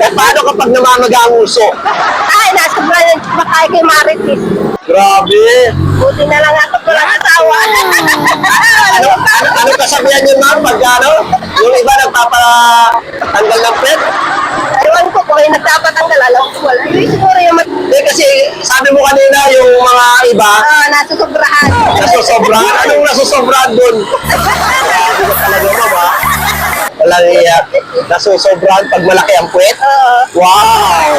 Eh, paano kapag namamaga ang uso? Ay, nasa brand makay kay Marites. Grabe. Buti na lang ako walang asawa. Ano kasabihan yun, ma'am? Pag ano? Yung iba nagpapatanggal ng pet? Ewan ko kung yung nagpapatanggal, alam ko wala. Yung siguro yung Eh, kasi sabi mo kanina yung mga iba, nasa sobrahan. nasusobrahan. Anong nasusobrahan dun? Grabe ka talaga, ma'am, ha? Walang iya. Nasusobrahan pag malaki ang puwet? Wow!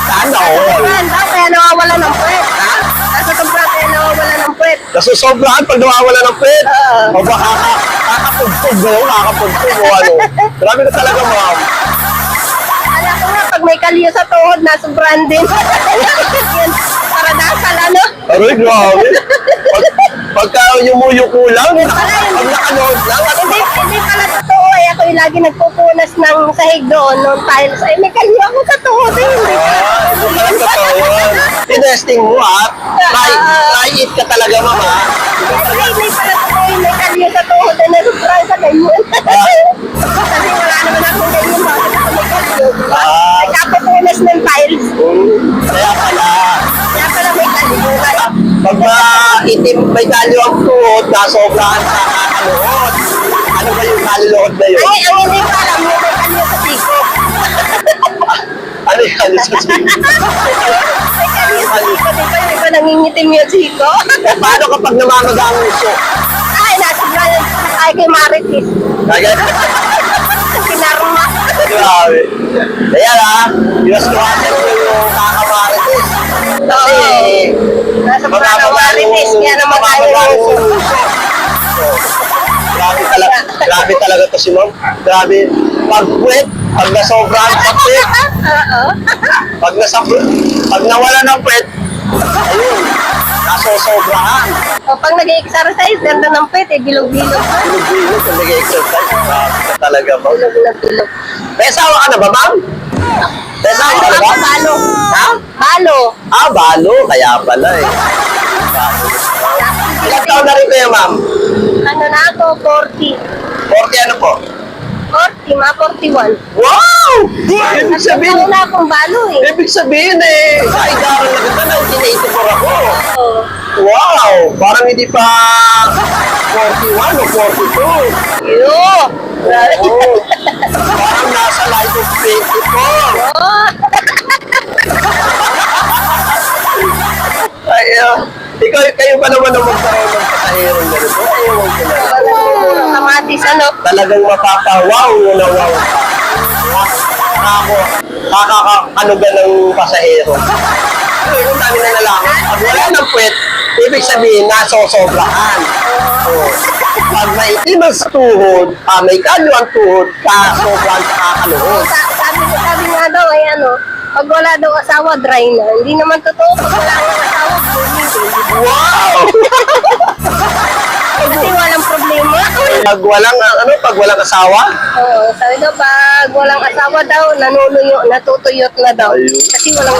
Sana all. Sobrahan daw, kaya nawawala ng puwet. Nasa sobrahan, kaya nawawala ng puwet. Nasusobrahan pag nawawala ng puwet? O baka kakapugpog mo, kakapugpog mo, ano? Grabe ka talaga, ma'am. Kaya ko nga, pag may kalyo sa tuhod, nasa brand din. Yan, para dasal, ano? Aray, grabe. Pagka yumuyo ko lang, pag nakanood lang, ano ba? Hindi pala totoo eh. Ako yung lagi nagpupunas ng sahig doon, ng tiles. Ay, may kalyo ako sa tuhod eh. Hindi pala totoo yun. Tinesting mo, ha? Try it ka talaga, ma'am, ha? Ay, hindi pala totoo yung may kalyo sa tuhod na nasubrang sa ganyan. Kasi wala naman akong ganyan. Bakit ako may kalyo? Nagkapupunas ng tiles. Kaya pala, Kaya pala may kalyo. pag maitim, may kalyo ang tuhod, nasobrahan sa kakanood. Ano ba yung kaluluhod na yun? Ay, ang hindi ko alam yung may kalyo sa tiko. Ano yung kalyo sa siko? May kalyo sa tiko. Di ba yung iba nangingitim yung tiko? Eh, paano kapag namamaga ang uso? Ay, nasa brand makay kay Marites. Kaya, Kinarma. grabe. Kaya ha, iwasan mo yung kakamarites. Kasi, Nasa brand ng Marites. Kaya naman tayo mamamaga uso. yung uso. Grabe talaga to si ma'am. Grabe. Pag puwet, pag nasobrahan sa puwet, Oo. pag nawala ng puwet, ayun, nasosobrahan. O, pag nag-exercise, ganda ng pet, eh, bilog-bilog. Bilog-bilog kung nag-exercise. Grabe ka talaga, ma'am. Bilog na bilog. May asawa ka na ba, ma'am? May asawa ka na ba? Balo. Ha? Balo. Ah, balo. Kaya pala eh. Balo. Ilang taon na rin kayo, ma'am? Ano na ako, 40. 40 ano po? 40, mga 41. Wow! Ibig sabihin, Ano na akong balo eh. ibig sabihin eh, kaidaran na kita, 1984 ako. Oo. Wow! Parang hindi pa 41 o 42. Yo! Oo. Parang nasa life of 24. Oh! Ay, kayo pa naman ang magkaroon ng pasahirong ganito. Ayaw ko na. Kamatis, ano? Talagang mapapa-wow yun na wow. Ako, kakakanugan ng pasahero. Yung dami na nalaman. Pag wala ng puwet, ibig sabihin, nasosobrahan. Oh. Pag may itim ang tuhod, may kalyo ang tuhod, kasobrahan sa kakaluhod. Sabi nga daw, ay ano, pag wala daw asawa, dry na. Hindi naman totoo, pag wala kang asawa, blooming. Wow! Kasi walang problema. Pag walang asawa? Oo, sabi daw, pag walang asawa daw, natutuyot na daw. Ayun. Kasi walang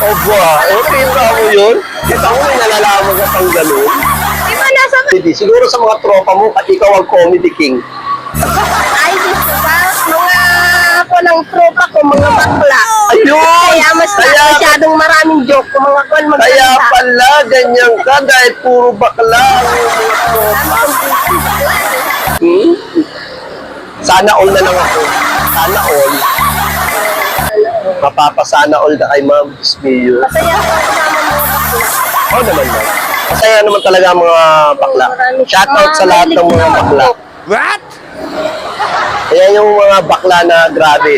Oba, okay ba mo yun? Kita mo may nalalaman ka pang ganun. Di ba nasa Hindi, siguro sa mga tropa mo, at ikaw ang comedy king. ay, gusto ba? Mga ako ng tropa ko, mga bakla. Ayun! Kaya masyadong maraming joke kung mga kwan Kaya magsalita. pala, ganyan ka dahil puro bakla ang mga tropa. Hmm? Sana all na lang ako. Sana all. Mapapasana all na kay Ma'am Bismillo. Masaya ko kasama mga bakla. Oo naman, ma'am. Masaya naman talaga ang mga bakla. Shoutout sa lahat ng mga bakla. What? Kaya yung mga bakla na grabe,